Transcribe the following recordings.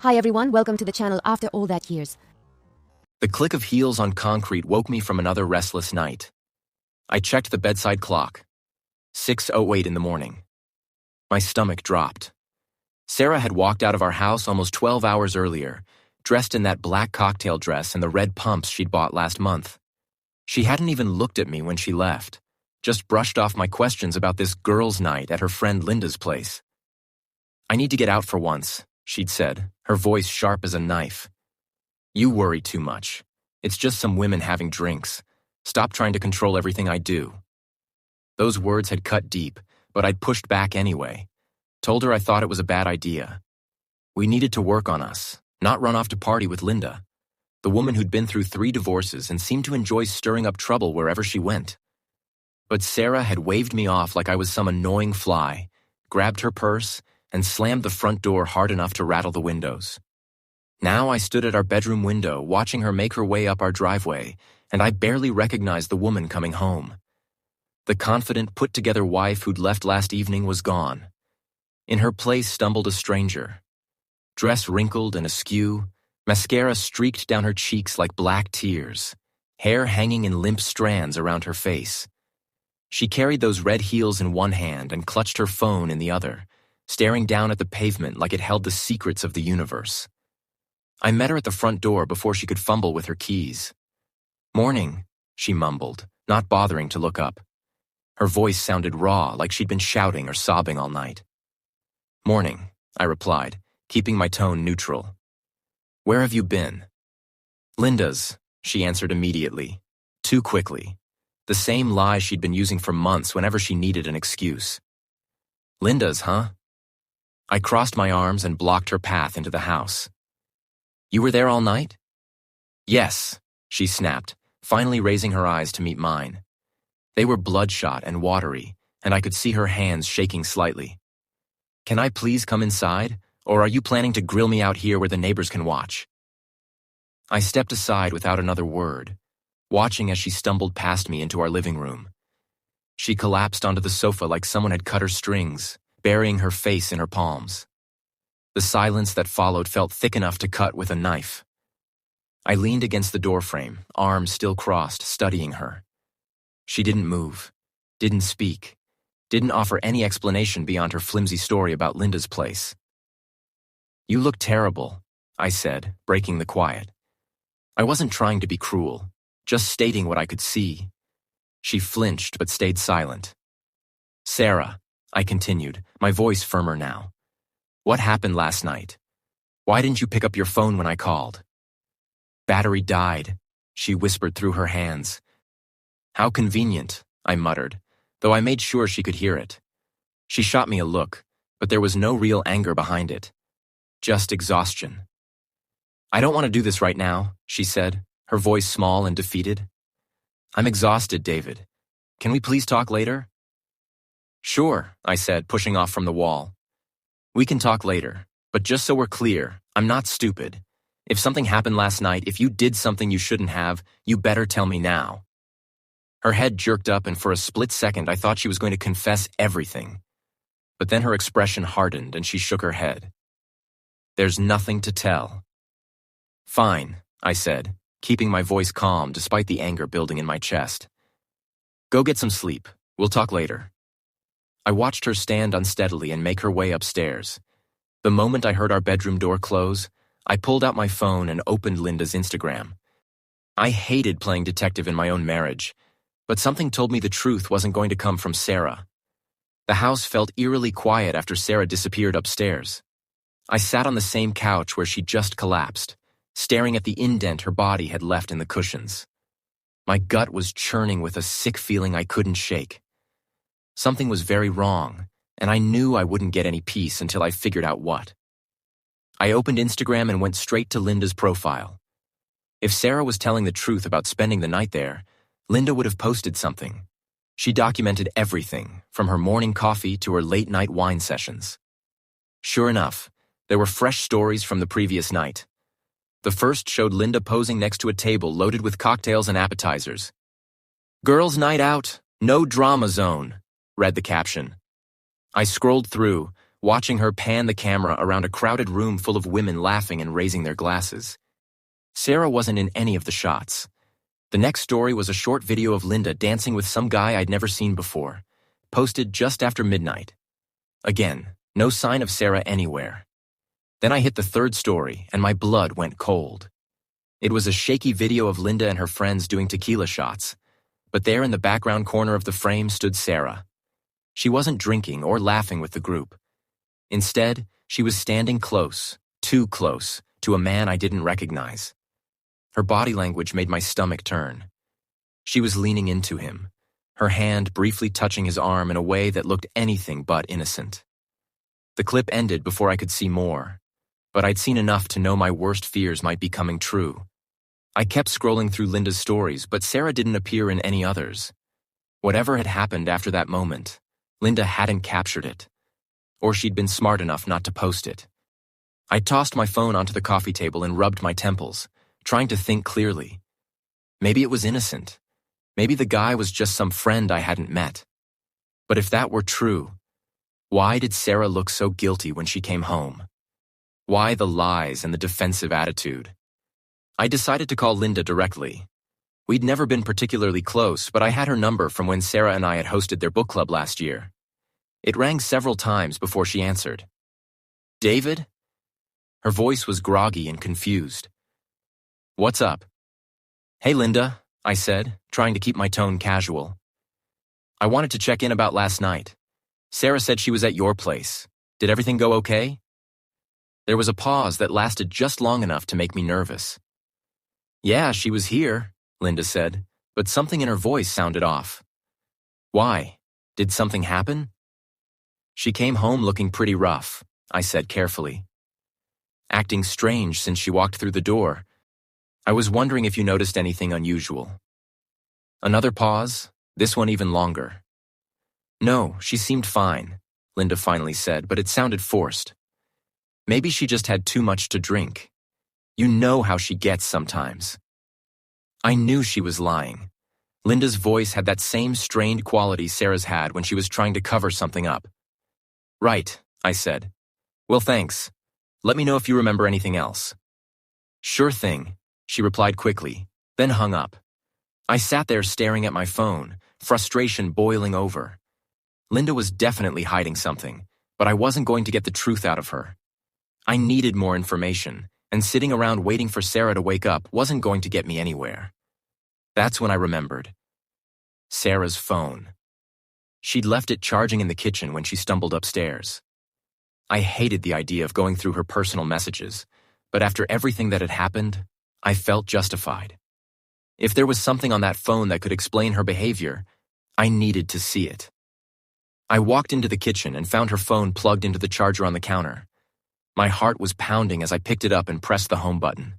Hi everyone, welcome to the channel After All That Years. The click of heels on concrete woke me from another restless night. I checked the bedside clock. 6:08 in the morning. My stomach dropped. Sarah had walked out of our house almost 12 hours earlier, dressed in that black cocktail dress and the red pumps she'd bought last month. She hadn't even looked at me when she left, just brushed off my questions about this girls' night at her friend Linda's place. "I need to get out for once," she'd said, her voice sharp as a knife. "You worry too much. It's just some women having drinks. Stop trying to control everything I do." Those words had cut deep, but I'd pushed back anyway. Told her I thought it was a bad idea. We needed to work on us, not run off to party with Linda, the woman who'd been through 3 divorces and seemed to enjoy stirring up trouble wherever she went. But Sarah had waved me off like I was some annoying fly, grabbed her purse, and slammed the front door hard enough to rattle the windows. Now I stood at our bedroom window watching her make her way up our driveway, and I barely recognized the woman coming home. The confident, put-together wife who'd left last evening was gone. In her place stumbled a stranger. Dress wrinkled and askew, mascara streaked down her cheeks like black tears, hair hanging in limp strands around her face. She carried those red heels in one hand and clutched her phone in the other, staring down at the pavement like it held the secrets of the universe. I met her at the front door before she could fumble with her keys. "Morning," she mumbled, not bothering to look up. Her voice sounded raw, like she'd been shouting or sobbing all night. "Morning," I replied, keeping my tone neutral. "Where have you been?" "Linda's," she answered immediately, too quickly. The same lie she'd been using for months whenever she needed an excuse. "Linda's, huh?" I crossed my arms and blocked her path into the house. "You were there all night?" "Yes," she snapped, finally raising her eyes to meet mine. They were bloodshot and watery, and I could see her hands shaking slightly. "Can I please come inside, or are you planning to grill me out here where the neighbors can watch?" I stepped aside without another word, watching as she stumbled past me into our living room. She collapsed onto the sofa like someone had cut her strings, burying her face in her palms. The silence that followed felt thick enough to cut with a knife. I leaned against the doorframe, arms still crossed, studying her. She didn't move, didn't speak, didn't offer any explanation beyond her flimsy story about Linda's place. "You look terrible," I said, breaking the quiet. I wasn't trying to be cruel, just stating what I could see. She flinched but stayed silent. "Sarah," I continued, my voice firmer now. "What happened last night? Why didn't you pick up your phone when I called?" "Battery died," she whispered through her hands. "How convenient," I muttered, though I made sure she could hear it. She shot me a look, but there was no real anger behind it. Just exhaustion. "I don't want to do this right now," she said, her voice small and defeated. "I'm exhausted, David. Can we please talk later?" "Sure," I said, pushing off from the wall. "We can talk later, but just so we're clear, I'm not stupid. If something happened last night, if you did something you shouldn't have, you better tell me now." Her head jerked up, and for a split second I thought she was going to confess everything. But then her expression hardened and she shook her head. "There's nothing to tell." "Fine," I said, keeping my voice calm despite the anger building in my chest. "Go get some sleep. We'll talk later." I watched her stand unsteadily and make her way upstairs. The moment I heard our bedroom door close, I pulled out my phone and opened Linda's Instagram. I hated playing detective in my own marriage, but something told me the truth wasn't going to come from Sarah. The house felt eerily quiet after Sarah disappeared upstairs. I sat on the same couch where she'd just collapsed, staring at the indent her body had left in the cushions. My gut was churning with a sick feeling I couldn't shake. Something was very wrong, and I knew I wouldn't get any peace until I figured out what. I opened Instagram and went straight to Linda's profile. If Sarah was telling the truth about spending the night there, Linda would have posted something. She documented everything, from her morning coffee to her late-night wine sessions. Sure enough, there were fresh stories from the previous night. The first showed Linda posing next to a table loaded with cocktails and appetizers. "Girls' night out, no drama zone," read the caption. I scrolled through, watching her pan the camera around a crowded room full of women laughing and raising their glasses. Sarah wasn't in any of the shots. The next story was a short video of Linda dancing with some guy I'd never seen before, posted just after midnight. Again, no sign of Sarah anywhere. Then I hit the third story, and my blood went cold. It was a shaky video of Linda and her friends doing tequila shots, but there in the background corner of the frame stood Sarah. She wasn't drinking or laughing with the group. Instead, she was standing close, too close, to a man I didn't recognize. Her body language made my stomach turn. She was leaning into him, her hand briefly touching his arm in a way that looked anything but innocent. The clip ended before I could see more, but I'd seen enough to know my worst fears might be coming true. I kept scrolling through Linda's stories, but Sarah didn't appear in any others. Whatever had happened after that moment, Linda hadn't captured it, or she'd been smart enough not to post it. I tossed my phone onto the coffee table and rubbed my temples, trying to think clearly. Maybe it was innocent. Maybe the guy was just some friend I hadn't met. But if that were true, why did Sarah look so guilty when she came home? Why the lies and the defensive attitude? I decided to call Linda directly. We'd never been particularly close, but I had her number from when Sarah and I had hosted their book club last year. It rang several times before she answered. "David?" Her voice was groggy and confused. "What's up?" "Hey, Linda," I said, trying to keep my tone casual. "I wanted to check in about last night. Sarah said she was at your place. Did everything go okay?" There was a pause that lasted just long enough to make me nervous. "Yeah, she was here," Linda said, but something in her voice sounded off. "Why? Did something happen?" "She came home looking pretty rough," I said carefully. "Acting strange since she walked through the door. I was wondering if you noticed anything unusual." Another pause, this one even longer. "No, she seemed fine," Linda finally said, but it sounded forced. "Maybe she just had too much to drink. You know how she gets sometimes." I knew she was lying. Linda's voice had that same strained quality Sarah's had when she was trying to cover something up. "Right," I said. "Well, thanks. Let me know if you remember anything else." "Sure thing," she replied quickly, then hung up. I sat there staring at my phone, frustration boiling over. Linda was definitely hiding something, but I wasn't going to get the truth out of her. I needed more information, and sitting around waiting for Sarah to wake up wasn't going to get me anywhere. That's when I remembered. Sarah's phone. She'd left it charging in the kitchen when she stumbled upstairs. I hated the idea of going through her personal messages, but after everything that had happened, I felt justified. If there was something on that phone that could explain her behavior, I needed to see it. I walked into the kitchen and found her phone plugged into the charger on the counter. My heart was pounding as I picked it up and pressed the home button.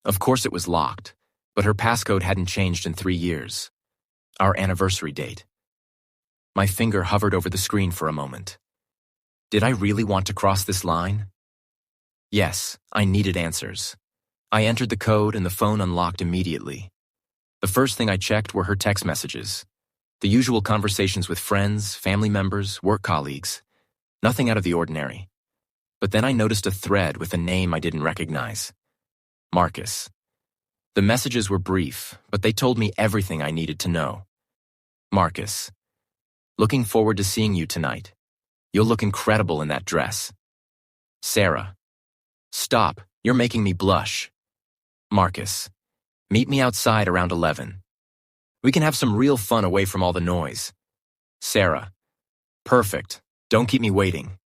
Of course it was locked, but her passcode hadn't changed in 3 years. Our anniversary date. My finger hovered over the screen for a moment. Did I really want to cross this line? Yes, I needed answers. I entered the code and the phone unlocked immediately. The first thing I checked were her text messages. The usual conversations with friends, family members, work colleagues. Nothing out of the ordinary. But then I noticed a thread with a name I didn't recognize. Marcus. The messages were brief, but they told me everything I needed to know. Marcus. Looking forward to seeing you tonight. You'll look incredible in that dress. Sarah. Stop, you're making me blush. Marcus. Meet me outside around 11. We can have some real fun away from all the noise. Sarah. Perfect. Don't keep me waiting.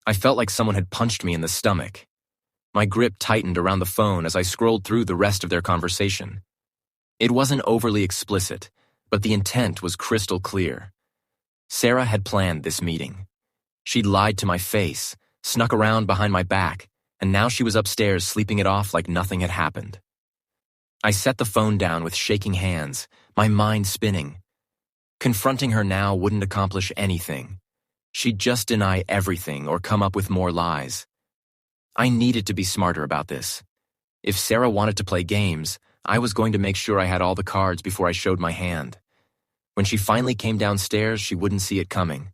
I felt like someone had punched me in the stomach. My grip tightened around the phone as I scrolled through the rest of their conversation. It wasn't overly explicit, but the intent was crystal clear. Sarah had planned this meeting. She'd lied to my face, snuck around behind my back, and now she was upstairs sleeping it off like nothing had happened. I set the phone down with shaking hands, my mind spinning. Confronting her now wouldn't accomplish anything. She'd just deny everything or come up with more lies. I needed to be smarter about this. If Sarah wanted to play games, I was going to make sure I had all the cards before I showed my hand. When she finally came downstairs, she wouldn't see it coming.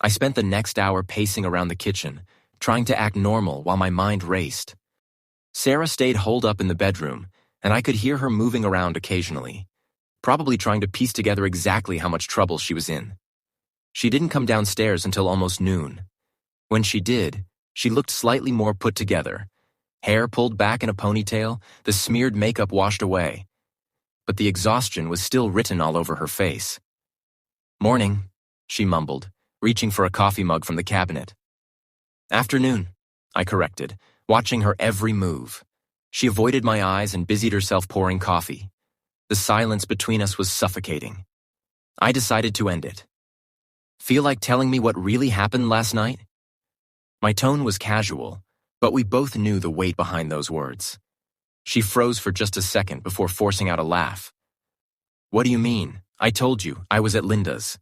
I spent the next hour pacing around the kitchen, trying to act normal while my mind raced. Sarah stayed holed up in the bedroom, and I could hear her moving around occasionally, probably trying to piece together exactly how much trouble she was in. She didn't come downstairs until almost noon. When she did, she looked slightly more put together, hair pulled back in a ponytail, the smeared makeup washed away. But the exhaustion was still written all over her face. "Morning," she mumbled, reaching for a coffee mug from the cabinet. "Afternoon," I corrected, watching her every move. She avoided my eyes and busied herself pouring coffee. The silence between us was suffocating. I decided to end it. "Feel like telling me what really happened last night?" My tone was casual, but we both knew the weight behind those words. She froze for just a second before forcing out a laugh. "What do you mean? I told you, I was at Linda's."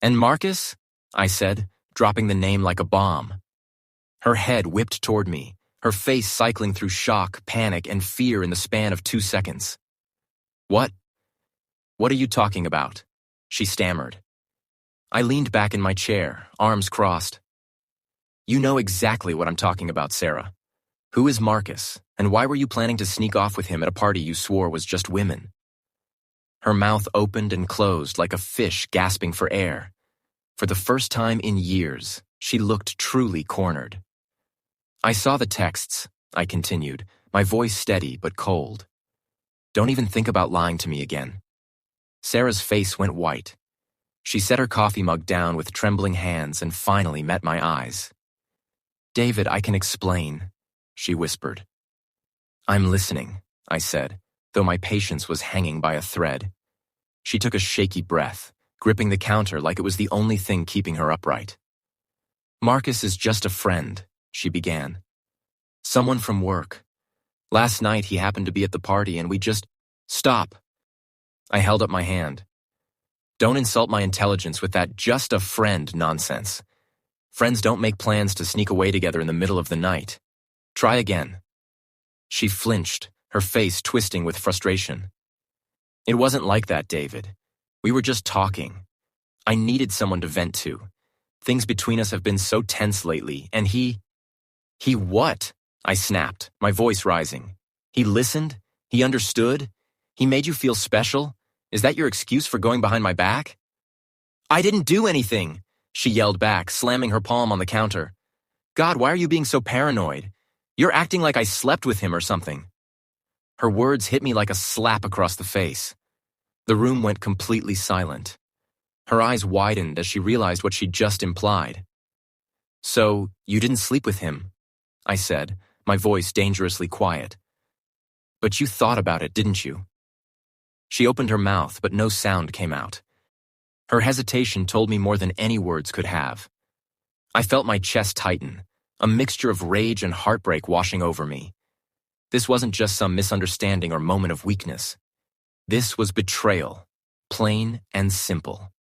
"And Marcus?" I said, dropping the name like a bomb. Her head whipped toward me, her face cycling through shock, panic, and fear in the span of 2 seconds. What are you talking about?" she stammered. I leaned back in my chair, arms crossed. "You know exactly what I'm talking about, Sarah. Who is Marcus, and why were you planning to sneak off with him at a party you swore was just women?" Her mouth opened and closed like a fish gasping for air. For the first time in years, she looked truly cornered. "I saw the texts," I continued, my voice steady but cold. "Don't even think about lying to me again." Sarah's face went white. She set her coffee mug down with trembling hands and finally met my eyes. "David, I can explain," she whispered. "I'm listening," I said, though my patience was hanging by a thread. She took a shaky breath, gripping the counter like it was the only thing keeping her upright. "Marcus is just a friend," she began. "Someone from work. Last night he happened to be at the party and we just—" "Stop." I held up my hand. "Don't insult my intelligence with that just a friend nonsense. Friends don't make plans to sneak away together in the middle of the night. Try again." She flinched, her face twisting with frustration. "It wasn't like that, David. We were just talking. I needed someone to vent to. Things between us have been so tense lately, and he—" "He what?" I snapped, my voice rising. "He listened? He understood? He made you feel special? Is that your excuse for going behind my back?" "I didn't do anything," she yelled back, slamming her palm on the counter. "God, why are you being so paranoid? You're acting like I slept with him or something." Her words hit me like a slap across the face. The room went completely silent. Her eyes widened as she realized what she'd just implied. "So, you didn't sleep with him?" I said, my voice dangerously quiet. "But you thought about it, didn't you?" She opened her mouth, but no sound came out. Her hesitation told me more than any words could have. I felt my chest tighten, a mixture of rage and heartbreak washing over me. This wasn't just some misunderstanding or moment of weakness. This was betrayal, plain and simple.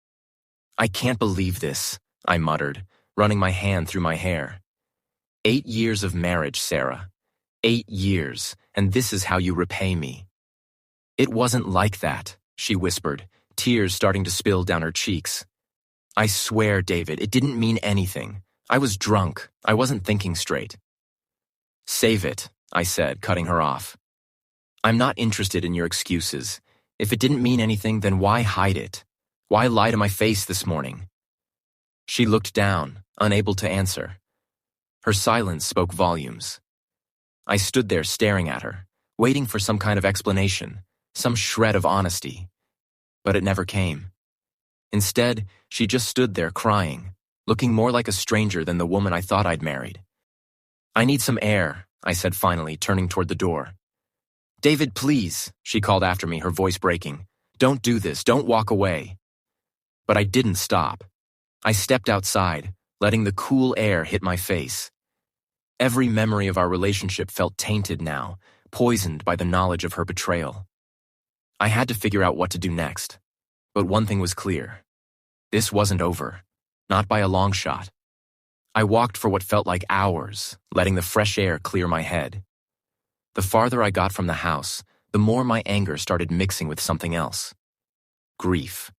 "I can't believe this," I muttered, running my hand through my hair. 8 years of marriage, Sarah. 8 years, and this is how you repay me." "It wasn't like that," she whispered, tears starting to spill down her cheeks. "I swear, David, it didn't mean anything. I was drunk. I wasn't thinking straight." "Save it," I said, cutting her off. "I'm not interested in your excuses. If it didn't mean anything, then why hide it? Why lie to my face this morning?" She looked down, unable to answer. Her silence spoke volumes. I stood there staring at her, waiting for some kind of explanation, some shred of honesty. But it never came. Instead, she just stood there crying, looking more like a stranger than the woman I thought I'd married. "I need some air," I said finally, turning toward the door. "David, please," she called after me, her voice breaking. "Don't do this. Don't walk away." But I didn't stop. I stepped outside, letting the cool air hit my face. Every memory of our relationship felt tainted now, poisoned by the knowledge of her betrayal. I had to figure out what to do next. But one thing was clear. This wasn't over. Not by a long shot. I walked for what felt like hours, letting the fresh air clear my head. The farther I got from the house, the more my anger started mixing with something else. Grief.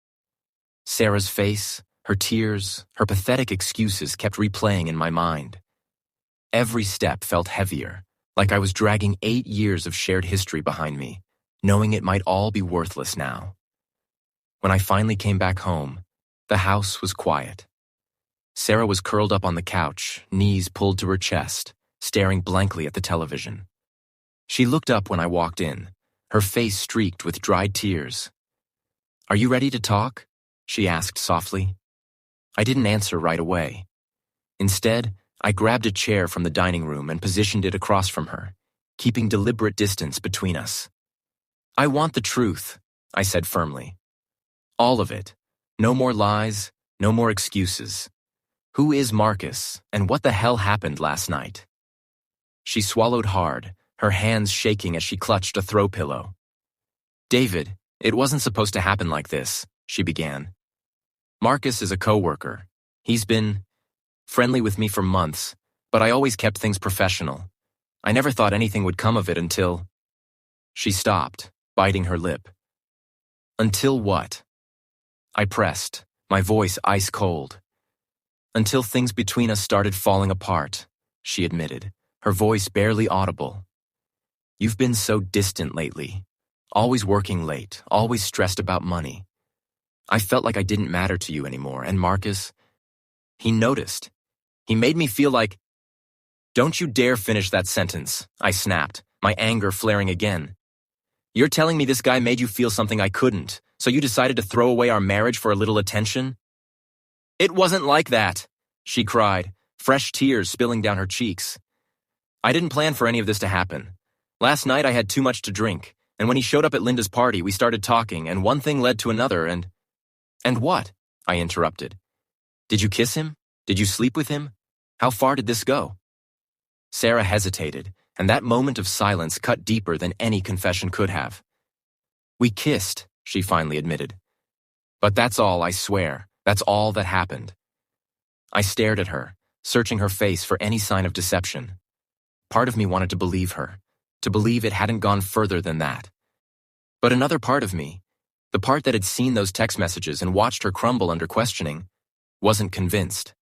Sarah's face, Her tears, her pathetic excuses kept replaying in my mind. Every step felt heavier, like I was dragging 8 years of shared history behind me, knowing it might all be worthless now. When I finally came back home, the house was quiet. Sarah was curled up on the couch, knees pulled to her chest, staring blankly at the television. She looked up when I walked in, her face streaked with dried tears. "Are you ready to talk?" she asked softly. I didn't answer right away. Instead, I grabbed a chair from the dining room and positioned it across from her, keeping deliberate distance between us. "I want the truth," I said firmly. "All of it. No more lies, no more excuses. Who is Marcus, and what the hell happened last night?" She swallowed hard, her hands shaking as she clutched a throw pillow. "David, it wasn't supposed to happen like this," she began. "Marcus is a coworker. He's been friendly with me for months, but I always kept things professional. I never thought anything would come of it until—" She stopped, biting her lip. "Until what?" I pressed, my voice ice cold. "Until things between us started falling apart," she admitted, her voice barely audible. "You've been so distant lately, always working late, always stressed about money. I felt like I didn't matter to you anymore, and Marcus, he noticed. He made me feel like—" "Don't you dare finish that sentence," I snapped, my anger flaring again. "You're telling me this guy made you feel something I couldn't, so you decided to throw away our marriage for a little attention?" "It wasn't like that," she cried, fresh tears spilling down her cheeks. "I didn't plan for any of this to happen. Last night I had too much to drink, and when he showed up at Linda's party we started talking, and one thing led to another, and—" "And what?" I interrupted. "Did you kiss him? Did you sleep with him? How far did this go?" Sarah hesitated, and that moment of silence cut deeper than any confession could have. "We kissed," she finally admitted. "But that's all, I swear. That's all that happened." I stared at her, searching her face for any sign of deception. Part of me wanted to believe her, to believe it hadn't gone further than that. But another part of me, the part that had seen those text messages and watched her crumble under questioning, wasn't convinced.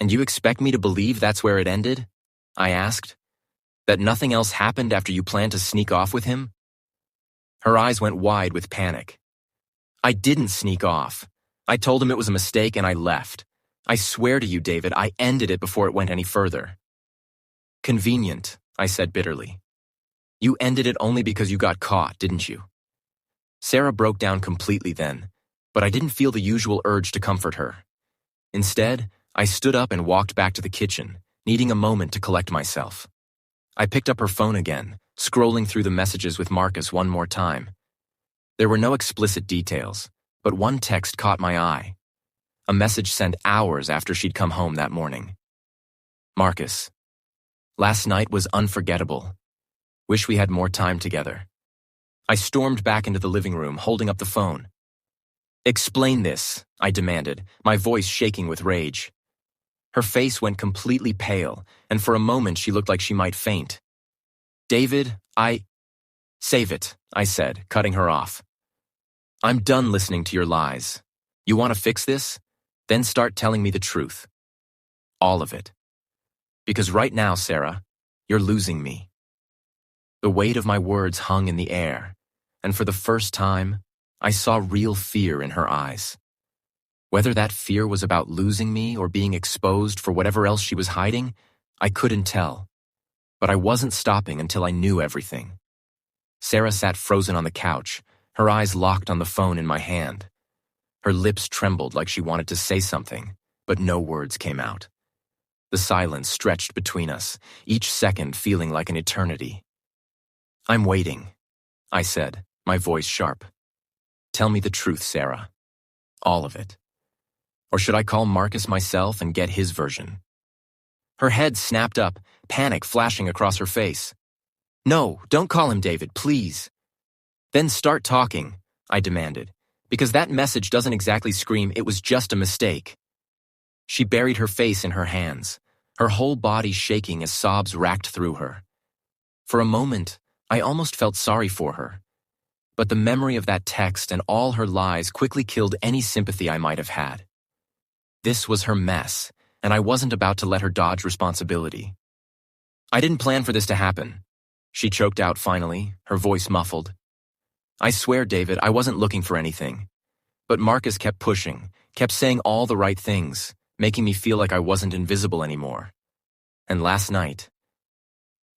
"And you expect me to believe that's where it ended?" I asked. "That nothing else happened after you planned to sneak off with him?" Her eyes went wide with panic. "I didn't sneak off. I told him it was a mistake and I left. I swear to you, David, I ended it before it went any further." "Convenient," I said bitterly. "You ended it only because you got caught, didn't you?" Sarah broke down completely then, but I didn't feel the usual urge to comfort her. Instead, I stood up and walked back to the kitchen, needing a moment to collect myself. I picked up her phone again, scrolling through the messages with Marcus one more time. There were no explicit details, but one text caught my eye. A message sent hours after she'd come home that morning. "Marcus, last night was unforgettable. Wish we had more time together." I stormed back into the living room, holding up the phone. "Explain this," I demanded, my voice shaking with rage. Her face went completely pale, and for a moment she looked like she might faint. "David, Save it," I said, cutting her off. "I'm done listening to your lies. You want to fix this? Then start telling me the truth. All of it. Because right now, Sarah, you're losing me." The weight of my words hung in the air, and for the first time, I saw real fear in her eyes. Whether that fear was about losing me or being exposed for whatever else she was hiding, I couldn't tell. But I wasn't stopping until I knew everything. Sarah sat frozen on the couch, her eyes locked on the phone in my hand. Her lips trembled like she wanted to say something, but no words came out. The silence stretched between us, each second feeling like an eternity. "I'm waiting," I said, my voice sharp. "Tell me the truth, Sarah. All of it. Or should I call Marcus myself and get his version?" Her head snapped up, panic flashing across her face. "No, don't call him David, please." "Then start talking," I demanded, because that message doesn't exactly scream it was just a mistake. She buried her face in her hands, her whole body shaking as sobs racked through her. For a moment, I almost felt sorry for her. But the memory of that text and all her lies quickly killed any sympathy I might have had. This was her mess, and I wasn't about to let her dodge responsibility. I didn't plan for this to happen, she choked out finally, her voice muffled. I swear, David, I wasn't looking for anything. But Marcus kept pushing, kept saying all the right things, making me feel like I wasn't invisible anymore. And last night...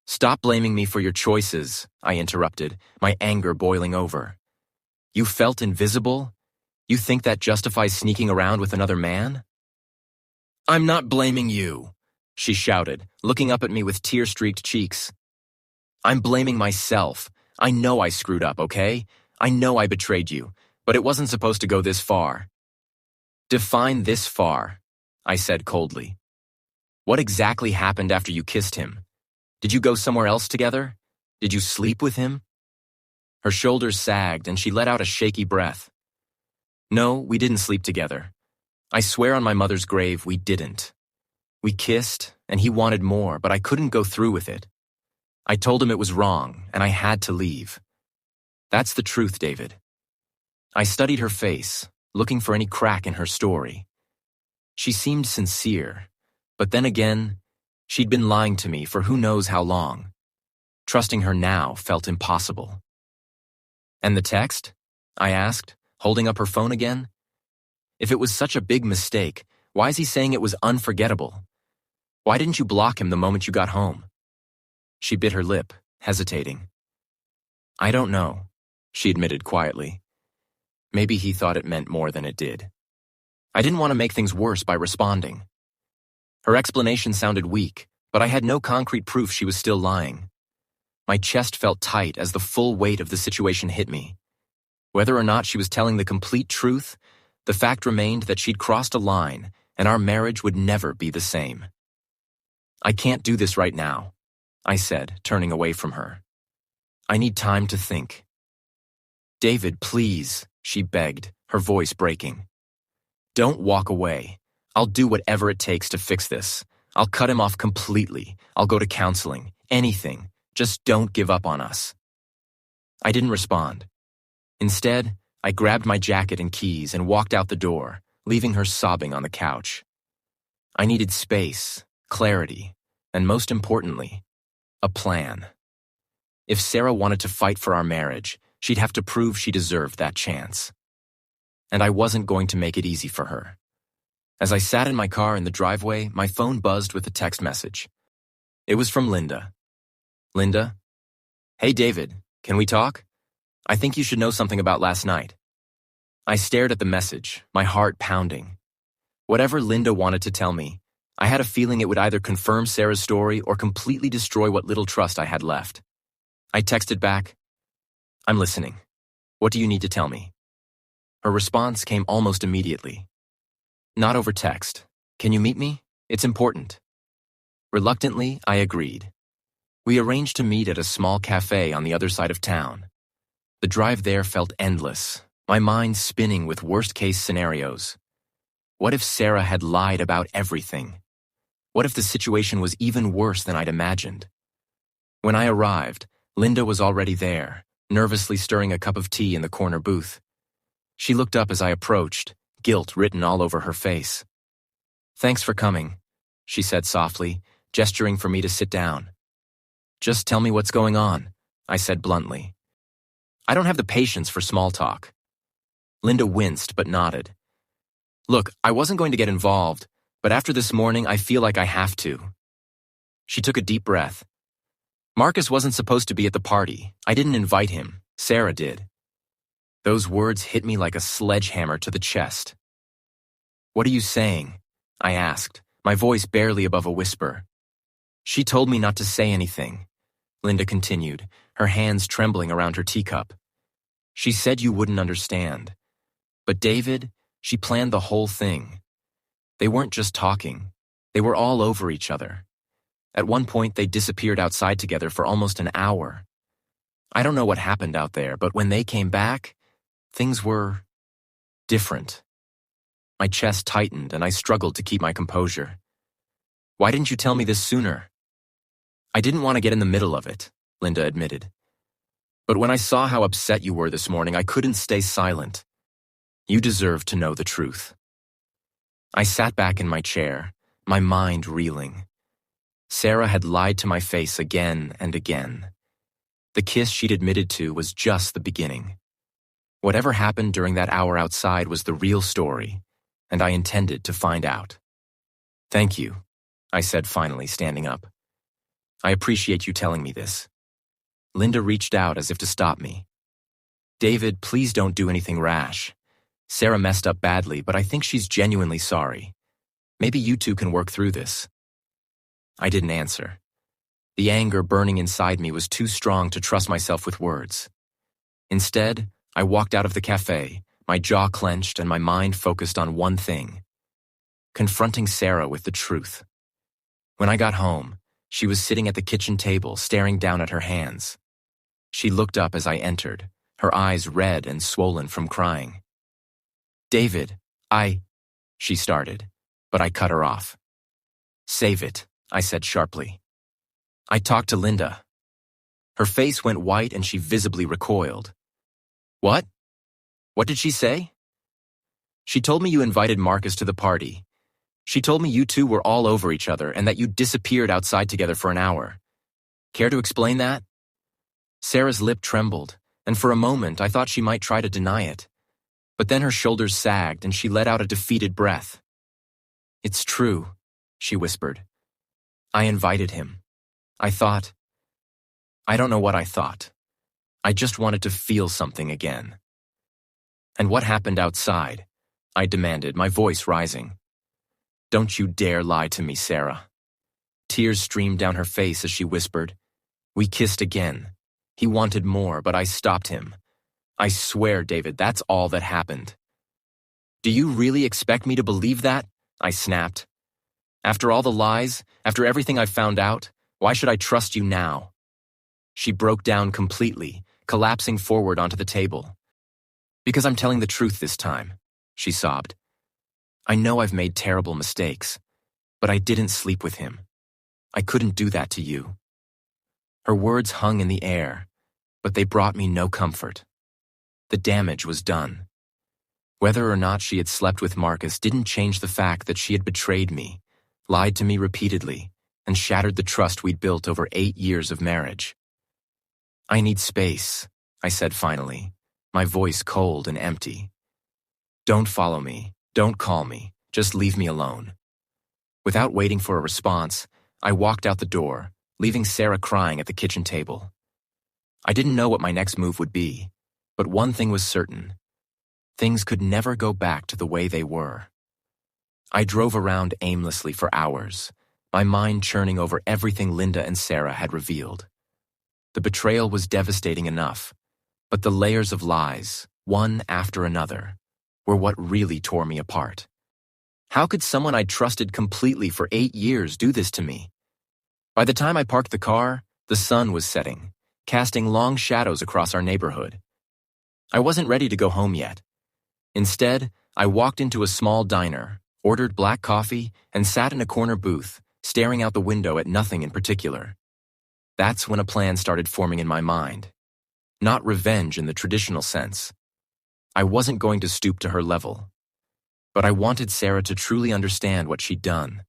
Stop blaming me for your choices, I interrupted, my anger boiling over. You felt invisible? You think that justifies sneaking around with another man? I'm not blaming you, she shouted, looking up at me with tear-streaked cheeks. I'm blaming myself. I know I screwed up, okay? I know I betrayed you, but it wasn't supposed to go this far. Define this far, I said coldly. What exactly happened after you kissed him? Did you go somewhere else together? Did you sleep with him? Her shoulders sagged and she let out a shaky breath. No, we didn't sleep together. I swear on my mother's grave we didn't. We kissed, and he wanted more, but I couldn't go through with it. I told him it was wrong, and I had to leave. That's the truth, David. I studied her face, looking for any crack in her story. She seemed sincere, but then again, she'd been lying to me for who knows how long. Trusting her now felt impossible. And the text? I asked, holding up her phone again. If it was such a big mistake, why is he saying it was unforgettable? Why didn't you block him the moment you got home? She bit her lip, hesitating. I don't know, she admitted quietly. Maybe he thought it meant more than it did. I didn't want to make things worse by responding. Her explanation sounded weak, but I had no concrete proof she was still lying. My chest felt tight as the full weight of the situation hit me. Whether or not she was telling the complete truth, the fact remained that she'd crossed a line and our marriage would never be the same. I can't do this right now, I said, turning away from her. I need time to think. David, please, she begged, her voice breaking. Don't walk away. I'll do whatever it takes to fix this. I'll cut him off completely. I'll go to counseling. Anything. Just don't give up on us. I didn't respond. Instead, I grabbed my jacket and keys and walked out the door, leaving her sobbing on the couch. I needed space, clarity, and most importantly, a plan. If Sarah wanted to fight for our marriage, she'd have to prove she deserved that chance. And I wasn't going to make it easy for her. As I sat in my car in the driveway, my phone buzzed with a text message. It was from Linda. Linda? Hey, David, can we talk? I think you should know something about last night. I stared at the message, my heart pounding. Whatever Linda wanted to tell me, I had a feeling it would either confirm Sarah's story or completely destroy what little trust I had left. I texted back, I'm listening. What do you need to tell me? Her response came almost immediately. Not over text. Can you meet me? It's important. Reluctantly, I agreed. We arranged to meet at a small cafe on the other side of town. The drive there felt endless, my mind spinning with worst-case scenarios. What if Sarah had lied about everything? What if the situation was even worse than I'd imagined? When I arrived, Linda was already there, nervously stirring a cup of tea in the corner booth. She looked up as I approached, guilt written all over her face. Thanks for coming, she said softly, gesturing for me to sit down. Just tell me what's going on, I said bluntly. I don't have the patience for small talk. Linda winced but nodded. Look, I wasn't going to get involved, but after this morning I feel like I have to. She took a deep breath. Marcus wasn't supposed to be at the party. I didn't invite him. Sarah did. Those words hit me like a sledgehammer to the chest. What are you saying? I asked, my voice barely above a whisper. She told me not to say anything, Linda continued, her hands trembling around her teacup. She said you wouldn't understand. But David, she planned the whole thing. They weren't just talking. They were all over each other. At one point, they disappeared outside together for almost an hour. I don't know what happened out there, but when they came back, things were different. My chest tightened and I struggled to keep my composure. Why didn't you tell me this sooner? I didn't want to get in the middle of it, Linda admitted. But when I saw how upset you were this morning, I couldn't stay silent. You deserve to know the truth. I sat back in my chair, my mind reeling. Sarah had lied to my face again and again. The kiss she'd admitted to was just the beginning. Whatever happened during that hour outside was the real story, and I intended to find out. "Thank you," I said finally, standing up. "I appreciate you telling me this." Linda reached out as if to stop me. "David, please don't do anything rash. Sarah messed up badly, but I think she's genuinely sorry. Maybe you two can work through this." I didn't answer. The anger burning inside me was too strong to trust myself with words. Instead, I walked out of the cafe, my jaw clenched and my mind focused on one thing: confronting Sarah with the truth. When I got home, she was sitting at the kitchen table, staring down at her hands. She looked up as I entered, her eyes red and swollen from crying. "David, she started, but I cut her off. "Save it," I said sharply. "I talked to Linda." Her face went white and she visibly recoiled. "What? What did she say?" "She told me you invited Marcus to the party. She told me you two were all over each other and that you disappeared outside together for an hour. Care to explain that?" Sarah's lip trembled, and for a moment I thought she might try to deny it. But then her shoulders sagged and she let out a defeated breath. "It's true," she whispered. "I invited him. I don't know what I thought. I just wanted to feel something again." "And what happened outside?" I demanded, my voice rising. "Don't you dare lie to me, Sarah." Tears streamed down her face as she whispered, "We kissed again. He wanted more, but I stopped him. I swear, David, that's all that happened." "Do you really expect me to believe that?" I snapped. "After all the lies, after everything I've found out, why should I trust you now?" She broke down completely, collapsing forward onto the table. "Because I'm telling the truth this time," she sobbed. "I know I've made terrible mistakes, but I didn't sleep with him. I couldn't do that to you." Her words hung in the air, but they brought me no comfort. The damage was done. Whether or not she had slept with Marcus didn't change the fact that she had betrayed me, lied to me repeatedly, and shattered the trust we'd built over 8 years of marriage. "I need space," I said finally, my voice cold and empty. "Don't follow me, don't call me, just leave me alone." Without waiting for a response, I walked out the door, leaving Sarah crying at the kitchen table. I didn't know what my next move would be, but one thing was certain: things could never go back to the way they were. I drove around aimlessly for hours, my mind churning over everything Linda and Sarah had revealed. The betrayal was devastating enough, but the layers of lies, one after another, were what really tore me apart. How could someone I'd trusted completely for 8 years do this to me? By the time I parked the car, the sun was setting, casting long shadows across our neighborhood. I wasn't ready to go home yet. Instead, I walked into a small diner, ordered black coffee, and sat in a corner booth, staring out the window at nothing in particular. That's when a plan started forming in my mind. Not revenge in the traditional sense. I wasn't going to stoop to her level. But I wanted Sarah to truly understand what she'd done,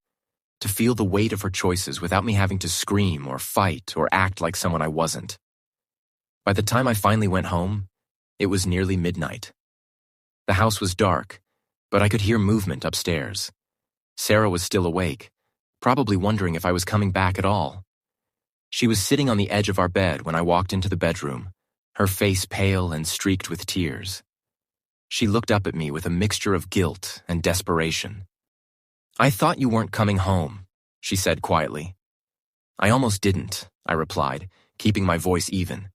to feel the weight of her choices without me having to scream or fight or act like someone I wasn't. By the time I finally went home, it was nearly midnight. The house was dark, but I could hear movement upstairs. Sarah was still awake, probably wondering if I was coming back at all. She was sitting on the edge of our bed when I walked into the bedroom, her face pale and streaked with tears. She looked up at me with a mixture of guilt and desperation. "I thought you weren't coming home," she said quietly. "I almost didn't," I replied, keeping my voice even.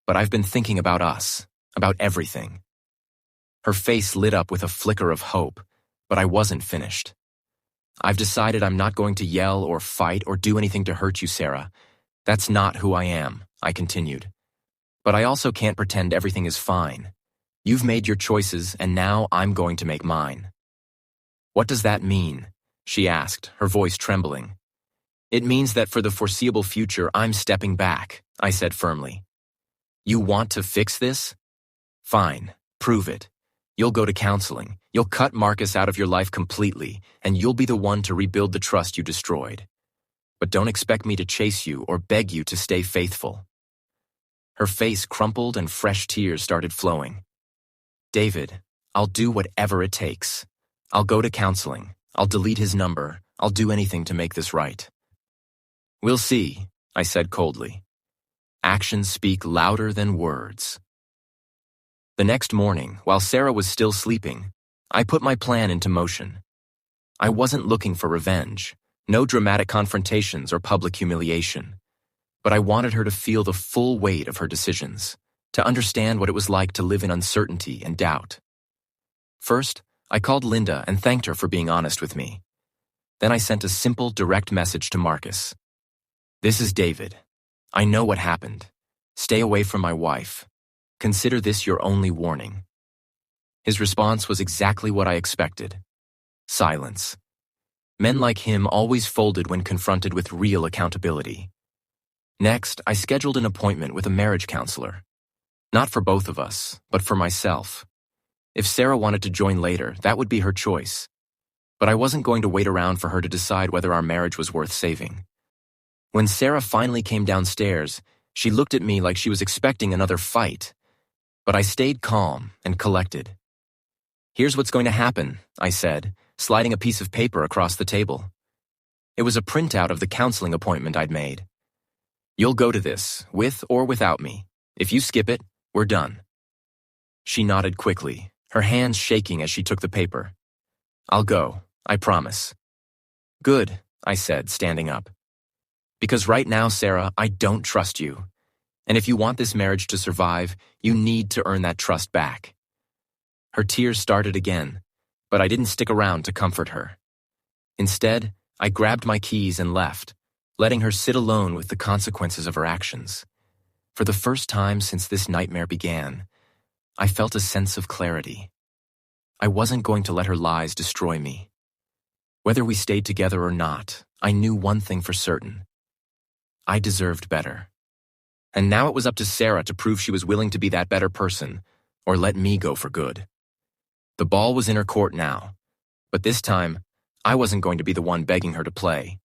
"But I've been thinking about us, about everything." Her face lit up with a flicker of hope, but I wasn't finished. "I've decided I'm not going to yell or fight or do anything to hurt you, Sarah. That's not who I am," I continued. "But I also can't pretend everything is fine. You've made your choices, and now I'm going to make mine." "What does that mean?" she asked, her voice trembling. "It means that for the foreseeable future, I'm stepping back," I said firmly. "You want to fix this? Fine, prove it. You'll go to counseling, you'll cut Marcus out of your life completely, and you'll be the one to rebuild the trust you destroyed. But don't expect me to chase you or beg you to stay faithful." Her face crumpled and fresh tears started flowing. "David, I'll do whatever it takes. I'll go to counseling. I'll delete his number. I'll do anything to make this right." "We'll see," I said coldly. Actions speak louder than words. The next morning, while Sarah was still sleeping, I put my plan into motion. I wasn't looking for revenge, no dramatic confrontations or public humiliation, but I wanted her to feel the full weight of her decisions, to understand what it was like to live in uncertainty and doubt. First, I called Linda and thanked her for being honest with me. Then I sent a simple, direct message to Marcus. "This is David. I know what happened. Stay away from my wife. Consider this your only warning." His response was exactly what I expected. Silence. Men like him always folded when confronted with real accountability. Next, I scheduled an appointment with a marriage counselor. Not for both of us, but for myself. If Sarah wanted to join later, that would be her choice. But I wasn't going to wait around for her to decide whether our marriage was worth saving. When Sarah finally came downstairs, she looked at me like she was expecting another fight. But I stayed calm and collected. "Here's what's going to happen," I said, sliding a piece of paper across the table. It was a printout of the counseling appointment I'd made. "You'll go to this, with or without me. If you skip it, we're done." She nodded quickly, her hands shaking as she took the paper. "I'll go, I promise." "Good," I said, standing up. "Because right now, Sarah, I don't trust you. And if you want this marriage to survive, you need to earn that trust back." Her tears started again, but I didn't stick around to comfort her. Instead, I grabbed my keys and left, letting her sit alone with the consequences of her actions. For the first time since this nightmare began, I felt a sense of clarity. I wasn't going to let her lies destroy me. Whether we stayed together or not, I knew one thing for certain. I deserved better. And now it was up to Sarah to prove she was willing to be that better person, or let me go for good. The ball was in her court now, but this time, I wasn't going to be the one begging her to play.